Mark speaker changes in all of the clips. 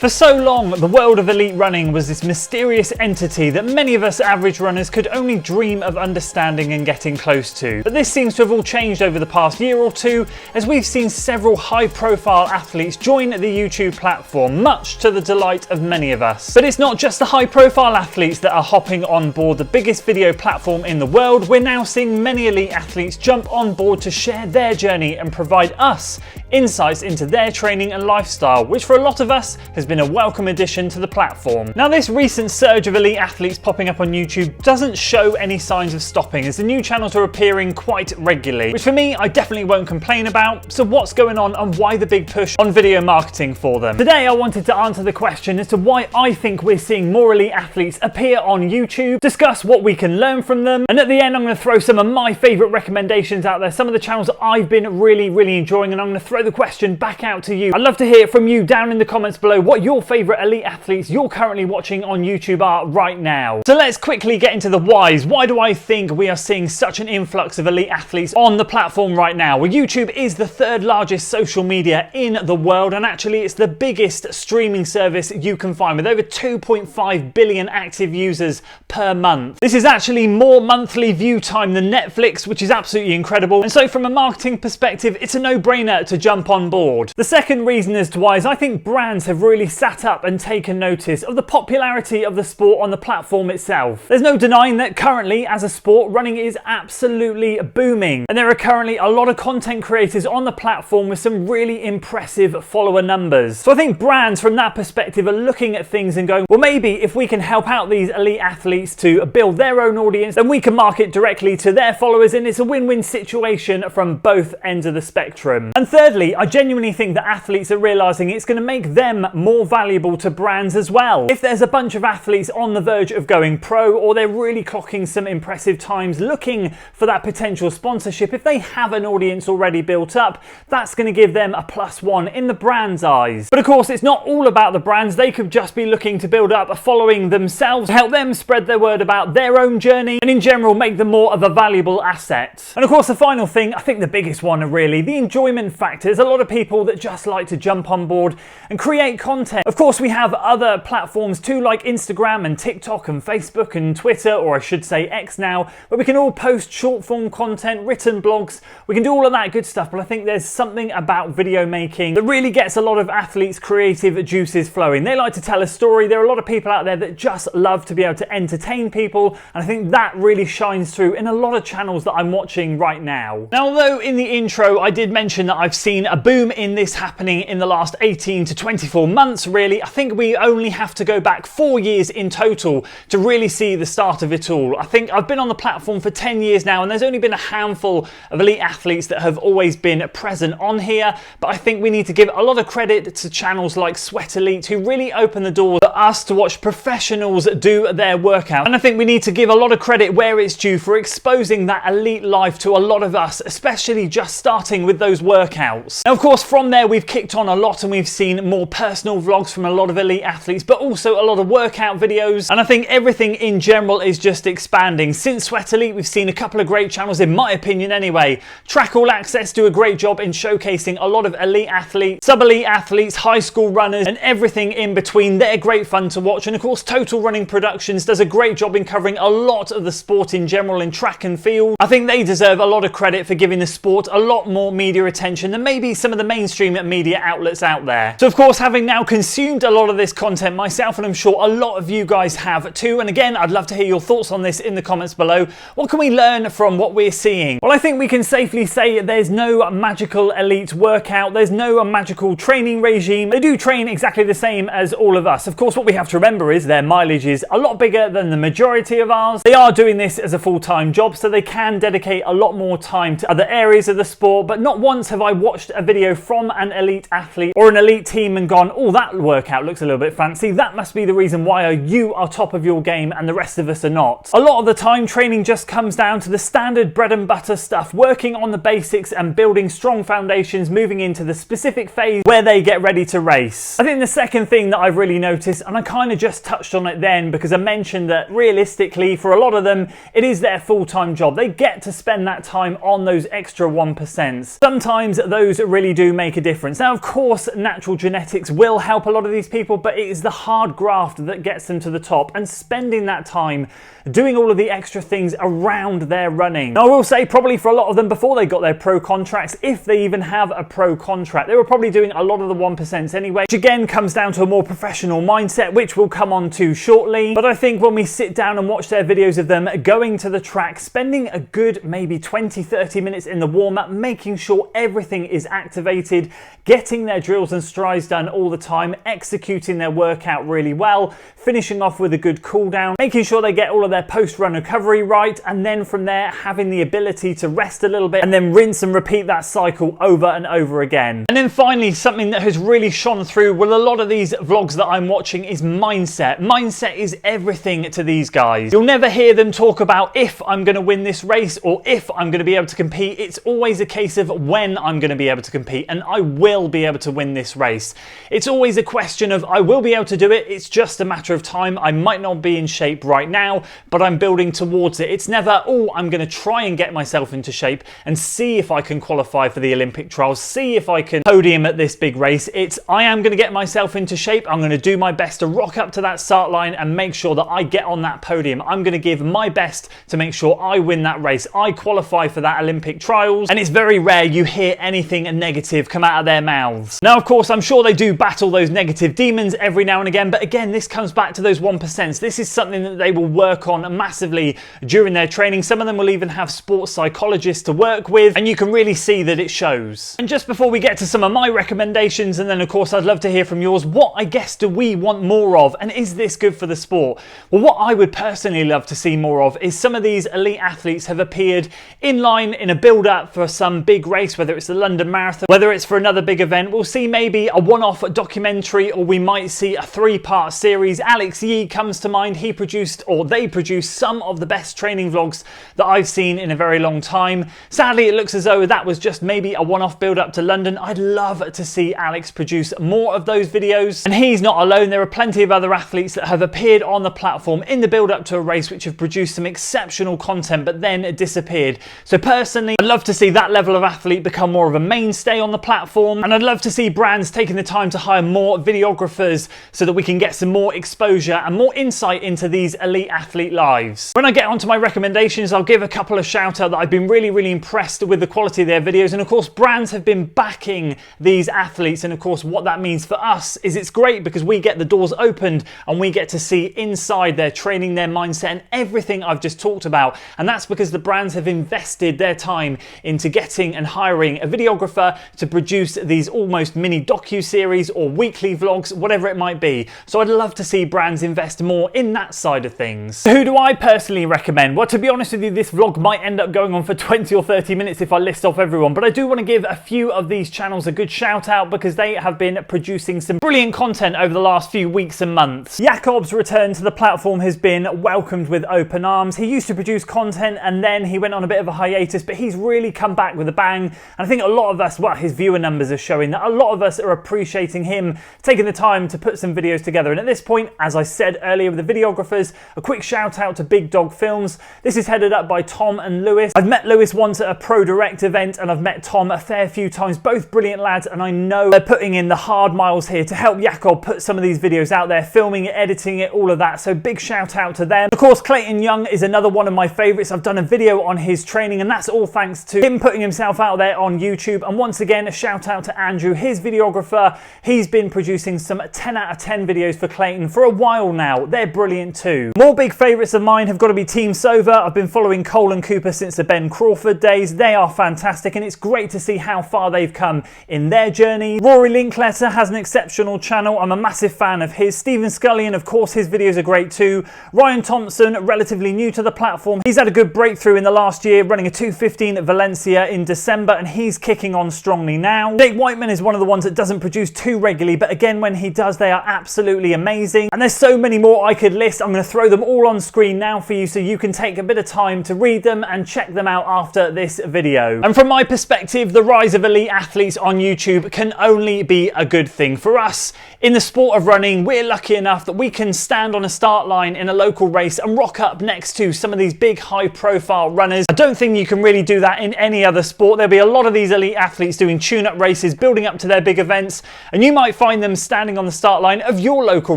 Speaker 1: For so long, the world of elite running was this mysterious entity that many of us average runners could only dream of understanding and getting close to. But this seems to have all changed over the past year or two, as we've seen several high-profile athletes join the YouTube platform, much to the delight of many of us. But it's not just the high-profile athletes that are hopping on board the biggest video platform in the world. We're now seeing many elite athletes jump on board to share their journey and provide us insights into their training and lifestyle, which for a lot of us has been a welcome addition to the platform. Now, this recent surge of elite athletes popping up on YouTube doesn't show any signs of stopping, as the new channels are appearing quite regularly, which for me, I definitely won't complain about. So what's going on and why the big push on video marketing for them? Today, I wanted to answer the question as to why I think we're seeing more elite athletes appear on YouTube, discuss what we can learn from them, and at the end, I'm going to throw some of my favorite recommendations out there, some of the channels that I've been really enjoying, and I'm going to throw the question back out to you. I'd love to hear from you down in the comments below what your favorite elite athletes you're currently watching on YouTube are right now. So let's quickly get into the whys. Why do I think we are seeing such an influx of elite athletes on the platform right now? Well, YouTube is the third largest social media in the world, and actually it's the biggest streaming service you can find, with over 2.5 billion active users per month. This is actually more monthly view time than Netflix, which is absolutely incredible. And so from a marketing perspective, it's a no-brainer to jump on board. The second reason as to why is I think brands have really sat up and taken notice of the popularity of the sport on the platform itself. There's no denying that currently, as a sport, running is absolutely booming, and there are currently a lot of content creators on the platform with some really impressive follower numbers. So I think brands from that perspective are looking at things and going, well, maybe if we can help out these elite athletes to build their own audience, then we can market directly to their followers, and it's a win-win situation from both ends of the spectrum. And thirdly, I genuinely think that athletes are realizing it's going to make them more valuable to brands as well. If there's a bunch of athletes on the verge of going pro, or they're really clocking some impressive times looking for that potential sponsorship, if they have an audience already built up, that's going to give them a +1 in the brand's eyes. But of course, it's not all about the brands. They could just be looking to build up a following themselves, help them spread their word about their own journey, and in general make them more of a valuable asset. And of course, the final thing, I think the biggest one, are really the enjoyment factor. There's a lot of people that just like to jump on board and create content. Of course, we have other platforms too, like Instagram and TikTok and Facebook and Twitter, or I should say X now, where we can all post short form content, written blogs, we can do all of that good stuff. But I think there's something about video making that really gets a lot of athletes' creative juices flowing. They like to tell a story. There are a lot of people out there that just love to be able to entertain people, and I think that really shines through in a lot of channels that I'm watching right now. Now, although in the intro I did mention that I've seen a boom in this happening in the last 18 to 24 months, really, I think we only have to go back 4 years in total to really see the start of it all. I think I've been on the platform for 10 years now, and there's only been a handful of elite athletes that have always been present on here, but I think we need to give a lot of credit to channels like Sweat Elite, who really opened the door for us to watch professionals do their workout. And I think we need to give a lot of credit where it's due for exposing that elite life to a lot of us, especially just starting with those workouts. Now, of course, from there we've kicked on a lot, and we've seen more personal vlogs from a lot of elite athletes, but also a lot of workout videos, and I think everything in general is just expanding. Since Sweat Elite, we've seen a couple of great channels, in my opinion anyway. Track All Access do a great job in showcasing a lot of elite athletes, sub-elite athletes, high school runners, and everything in between. They're great fun to watch. And of course, Total Running Productions does a great job in covering a lot of the sport in general in track and field. I think they deserve a lot of credit for giving the sport a lot more media attention than maybe some of the mainstream media outlets out there. So of course, having now consumed a lot of this content myself, and I'm sure a lot of you guys have too, and again, I'd love to hear your thoughts on this in the comments below. What can we learn from what we're seeing? Well, I think we can safely say there's no magical elite workout. There's no magical training regime. They do train exactly the same as all of us. Of course, what we have to remember is their mileage is a lot bigger than the majority of ours. They are doing this as a full-time job, so they can dedicate a lot more time to other areas of the sport. But not once have I watched a video from an elite athlete or an elite team and gone, oh, that workout looks a little bit fancy. That must be the reason why you are top of your game and the rest of us are not. A lot of the time, training just comes down to the standard bread and butter stuff, working on the basics and building strong foundations, moving into the specific phase where they get ready to race. I think the second thing that I've really noticed, and I kind of just touched on it then because I mentioned that realistically for a lot of them it is their full-time job. They get to spend that time on those extra 1%. Sometimes those those really do make a difference. Now, of course, natural genetics will help a lot of these people, but it is the hard graft that gets them to the top, and spending that time doing all of the extra things around their running. Now, I will say probably for a lot of them before they got their pro contracts, if they even have a pro contract, they were probably doing a lot of the 1% anyway, which again comes down to a more professional mindset, which we'll come on to shortly. But I think when we sit down and watch their videos of them going to the track, spending a good maybe 20-30 minutes in the warm-up, making sure everything is activated, getting their drills and strides done all the time, executing their workout really well, finishing off with a good cool down, making sure they get all of their post-run recovery right, and then from there having the ability to rest a little bit and then rinse and repeat that cycle over and over again. And then finally, something that has really shone through with a lot of these vlogs that I'm watching is mindset. Mindset is everything to these guys. You'll never hear them talk about if I'm going to win this race or if I'm going to be able to compete. It's always a case of when I'm going to be able to compete, and I will be able to win this race. It's always a question of I will be able to do it, it's just a matter of time. I might not be in shape right now, but I'm building towards it. It's never, oh, I'm going to try and get myself into shape and see if I can qualify for the Olympic trials, see if I can podium at this big race. It's I am going to get myself into shape. I'm going to do my best to rock up to that start line and make sure that I get on that podium. I'm going to give my best to make sure I win that race. I qualify for that Olympic trials. And it's very rare you hear anything negative come out of their mouths. Now, of course, I'm sure they do battle those negative demons every now and again, but again, this comes back to those 1%. This is something that they will work on massively during their training. Some of them will even have sports psychologists to work with, and you can really see that it shows. And just before we get to some of my recommendations, and then of course I'd love to hear from yours, what I guess do we want more of, and is this good for the sport? Well, what I would personally love to see more of is some of these elite athletes have appeared in line in a build-up for some big race, whether it's the London Marathon, whether it's for another big event. We'll see maybe a one-off documentary, or we might see a 3-part series. Alex Yee comes to mind. He produced, or they produced, some of the best training vlogs that I've seen in a very long time. Sadly, it looks as though that was just maybe a one-off build-up to London. I'd love to see Alex produce more of those videos. And he's not alone. There are plenty of other athletes that have appeared on the platform in the build-up to a race which have produced some exceptional content but then disappeared. So personally, I'd love to see that level of athlete become more of a mainstay on the platform, and I'd love to see brands taking the time to hire more videographers so that we can get some more exposure and more insight into these elite athlete lives. When I get onto my recommendations, I'll give a couple of shout out that I've been really impressed with the quality of their videos, and of course brands have been backing these athletes, and of course what that means for us is it's great because we get the doors opened and we get to see inside their training, their mindset, and everything I've just talked about. And that's because the brands have invested their time into getting and hiring a videographer to produce these almost mini docu-series or weekly vlogs, whatever it might be. So I'd love to see brands invest more in that side of things. So who do I personally recommend? Well, to be honest with you, this vlog might end up going on for 20 or 30 minutes if I list off everyone, but I do want to give a few of these channels a good shout out because they have been producing some brilliant content over the last few weeks and months. Jakob's return to the platform has been welcomed with open arms. He used to produce content and then he went on a bit of a hiatus, but he's really come back with a bang. And I think a lot of us, well, his viewer numbers are showing that a lot of us are appreciating him taking the time to put some videos together. And at this point, as I said earlier with the videographers, a quick shout out to Big Dog Films. This is headed up by Tom and Lewis. I've met Lewis once at a Pro Direct event and I've met Tom a fair few times, both brilliant lads, and I know they're putting in the hard miles here to help Jakob put some of these videos out there, filming it, editing it, all of that. So big shout out to them. Of course, Clayton Young is another one of my favorites. I've done a video on his training and that's all thanks to him putting himself out there on YouTube. And once again, a shout out to Andrew, his videographer. He's been producing some 10 out of 10 videos for Clayton for a while now. They're brilliant too. More big favourites of mine have got to be Team Sova. I've been following Cole and Cooper since the Ben Crawford days. They are fantastic and it's great to see how far they've come in their journey. Rory Linkletter has an exceptional channel. I'm a massive fan of his. Stephen Scullion, of course, his videos are great too. Ryan Thompson, relatively new to the platform. He's had a good breakthrough in the last year, running a 2:15 at Valencia in December, and he's kicking on strongly now. Jake Whiteman is one of the ones that doesn't produce too regularly, but again, when he does, they are absolutely amazing. And there's so many more I could list. I'm going to throw them all on screen now for you so you can take a bit of time to read them and check them out after this video. And from my perspective, the rise of elite athletes on YouTube can only be a good thing for us. In the sport of running, we're lucky enough that we can stand on a start line in a local race and rock up next to some of these big high profile runners. I don't think you can really do that in any other sport. There'll be a lot of these elite athletes doing tune-up races, building up to their big events, and you might find them standing on the start line of your local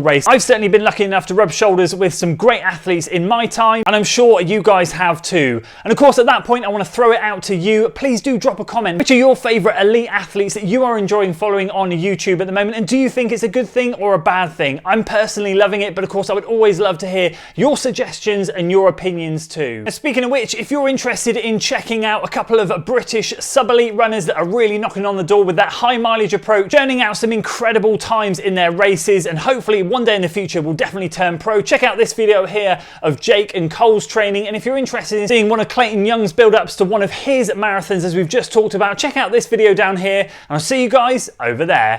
Speaker 1: race. I've certainly been lucky enough to rub shoulders with some great athletes in my time, and I'm sure you guys have too. And of course, at that point, I want to throw it out to you. Please do drop a comment. Which are your favourite elite athletes that you are enjoying following on YouTube at the moment, and do you think it's a good thing or a bad thing? I'm personally loving it, but of course I would always love to hear your suggestions and your opinions too. Now, speaking of which, if you're interested in checking out a couple of British sub-elite runners that are really knocking on the door with that high mileage approach, churning out some incredible times in their races, and hopefully one day in the future will definitely turn pro, check out this video here of Jake and Cole's training. And if you're interested in seeing one of Clayton Young's build-ups to one of his marathons as we've just talked about, check out this video down here, and I'll see you guys over there.